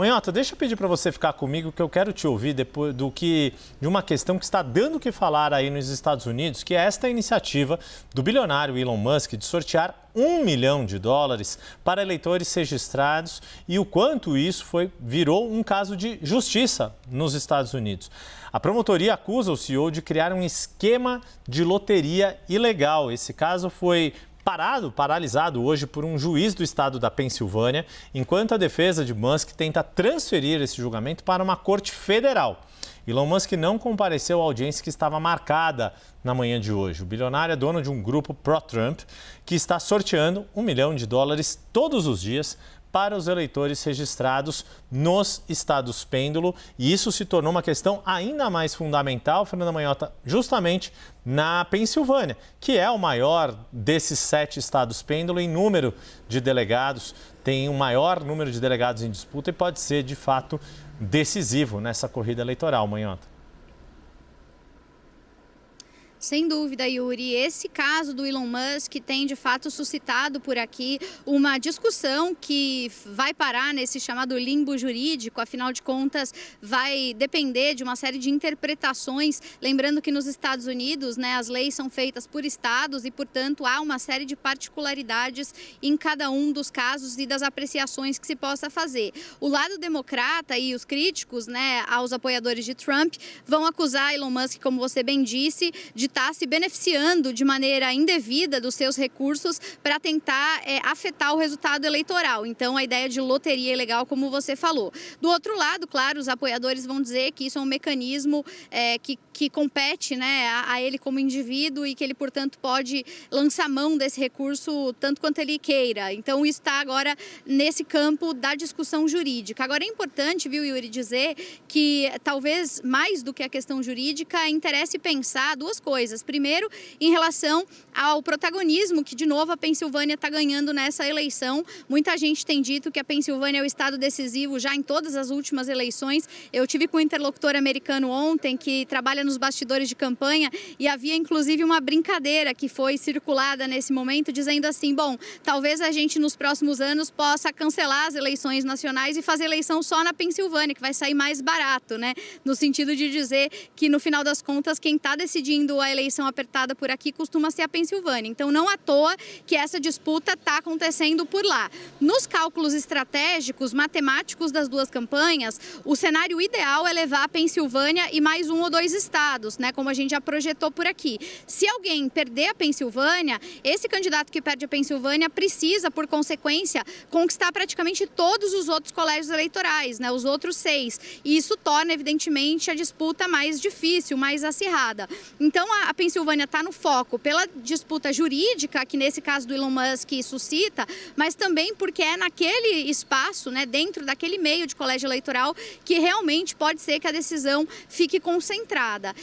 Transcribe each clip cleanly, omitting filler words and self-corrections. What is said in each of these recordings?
Manhota, deixa eu pedir para você ficar comigo, que eu quero te ouvir depois de uma questão que está dando o que falar aí nos Estados Unidos, que é esta iniciativa do bilionário Elon Musk de sortear $1 milhão para eleitores registrados e o quanto isso virou um caso de justiça nos Estados Unidos. A promotoria acusa o CEO de criar um esquema de loteria ilegal. Esse caso foi paralisado hoje por um juiz do estado da Pensilvânia, enquanto a defesa de Musk tenta transferir esse julgamento para uma corte federal. Elon Musk não compareceu à audiência que estava marcada na manhã de hoje. O bilionário é dono de um grupo pró-Trump que está sorteando $1 milhão todos os dias para os eleitores registrados nos estados pêndulo. E isso se tornou uma questão ainda mais fundamental, Fernanda Manhota, justamente na Pensilvânia, que é o maior desses 7 estados pêndulo em número de delegados, tem o maior número de delegados em disputa e pode ser, de fato, decisivo nessa corrida eleitoral, Manhota. Sem dúvida, Yuri. Esse caso do Elon Musk tem, de fato, suscitado por aqui uma discussão que vai parar nesse chamado limbo jurídico. Afinal de contas, vai depender de uma série de interpretações. Lembrando que nos Estados Unidos, as leis são feitas por estados e, portanto, há uma série de particularidades em cada um dos casos e das apreciações que se possa fazer. O lado democrata e os críticos, aos apoiadores de Trump, vão acusar Elon Musk, como você bem disse, de estar se beneficiando de maneira indevida dos seus recursos para tentar afetar o resultado eleitoral. Então, a ideia de loteria ilegal, como você falou. Do outro lado, claro, os apoiadores vão dizer que isso é um mecanismo que compete a ele como indivíduo e que ele, portanto, pode lançar mão desse recurso tanto quanto ele queira. Então, isso está agora nesse campo da discussão jurídica. Agora, é importante, viu, Yuri, dizer que talvez mais do que a questão jurídica, interesse pensar duas coisas. Primeiro, em relação ao protagonismo que, de novo, a Pensilvânia está ganhando nessa eleição. Muita gente tem dito que a Pensilvânia é o estado decisivo já em todas as últimas eleições. Eu tive com um interlocutor americano ontem que trabalha nos bastidores de campanha e havia, inclusive, uma brincadeira que foi circulada nesse momento, dizendo assim, bom, talvez a gente nos próximos anos possa cancelar as eleições nacionais e fazer eleição só na Pensilvânia, que vai sair mais barato, no sentido de dizer que, no final das contas, quem está decidindo a eleição apertada por aqui costuma ser a Pensilvânia. Então, não à toa que essa disputa está acontecendo por lá. Nos cálculos estratégicos, matemáticos das duas campanhas, o cenário ideal é levar a Pensilvânia e mais 1 ou 2 estados, como a gente já projetou por aqui. Se alguém perder a Pensilvânia, esse candidato que perde a Pensilvânia precisa, por consequência, conquistar praticamente todos os outros colégios eleitorais, os outros 6. E isso torna, evidentemente, a disputa mais difícil, mais acirrada. Então, a Pensilvânia está no foco pela disputa jurídica, que nesse caso do Elon Musk suscita, mas também porque é naquele espaço, dentro daquele meio de colégio eleitoral, que realmente pode ser que a decisão fique concentrada.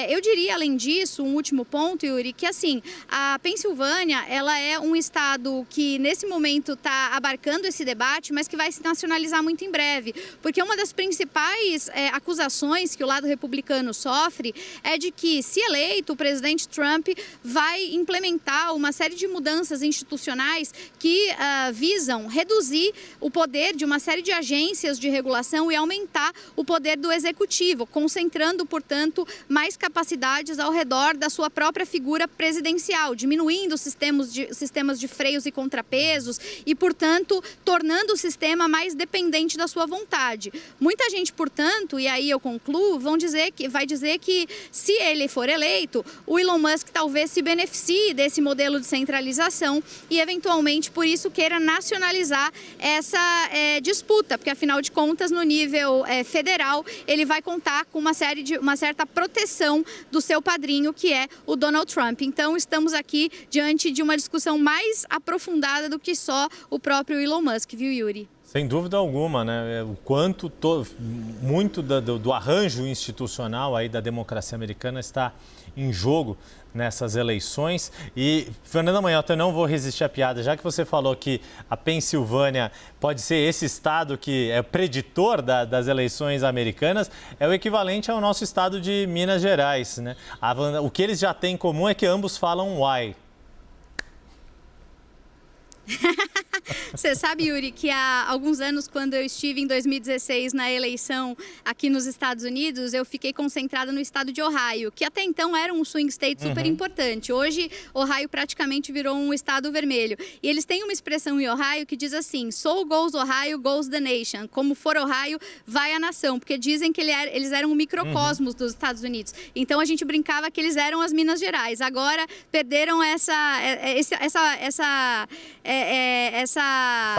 Eu diria, além disso, um último ponto, Yuri, que assim, a Pensilvânia, ela é um estado que nesse momento está abarcando esse debate, mas que vai se nacionalizar muito em breve, porque uma das principais acusações que o lado republicano sofre é de que, se eleito, o presidente Trump vai implementar uma série de mudanças institucionais que visam reduzir o poder de uma série de agências de regulação e aumentar o poder do executivo, concentrando, portanto, mais capacidades ao redor da sua própria figura presidencial, diminuindo os sistemas de freios e contrapesos e, portanto, tornando o sistema mais dependente da sua vontade. Muita gente, portanto, e aí eu concluo, vai dizer que se ele for eleito, o Elon Musk talvez se beneficie desse modelo de centralização e, eventualmente, por isso queira nacionalizar essa disputa, porque, afinal de contas, no nível federal, ele vai contar com uma certa proteção do seu padrinho, que é o Donald Trump. Então, estamos aqui diante de uma discussão mais aprofundada do que só o próprio Elon Musk, viu, Yuri? Sem dúvida alguma, O quanto muito do arranjo institucional aí da democracia americana está em jogo nessas eleições. E, Fernanda Manhota, eu não vou resistir à piada, já que você falou que a Pensilvânia pode ser esse estado que é preditor das eleições americanas, é o equivalente ao nosso estado de Minas Gerais, O que eles já têm em comum é que ambos falam uai. Você sabe, Yuri, que há alguns anos, quando eu estive em 2016 na eleição aqui nos Estados Unidos, eu fiquei concentrada no estado de Ohio, que até então era um swing state super importante. Hoje, Ohio praticamente virou um estado vermelho. E eles têm uma expressão em Ohio que diz assim: "So goes Ohio, goes the nation". Como for Ohio, vai a nação, porque dizem que eles eram um microcosmos dos Estados Unidos. Então a gente brincava que eles eram as Minas Gerais. Agora perderam essa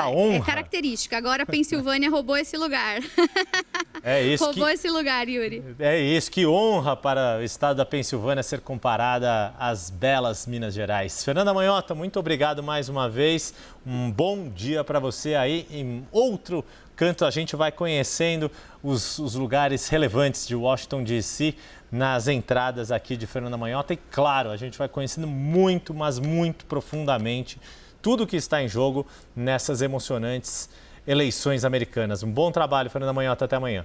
honra. Característica. Agora a Pensilvânia roubou esse lugar. Roubou esse lugar, Yuri. É isso, que honra para o estado da Pensilvânia ser comparada às belas Minas Gerais. Fernanda Manhota, muito obrigado mais uma vez. Um bom dia para você aí. Em outro canto, a gente vai conhecendo os lugares relevantes de Washington, D.C., nas entradas aqui de Fernanda Manhota. E, claro, a gente vai conhecendo muito, mas muito profundamente tudo que está em jogo nessas emocionantes eleições americanas. Um bom trabalho, Fernanda Manhota. Até amanhã.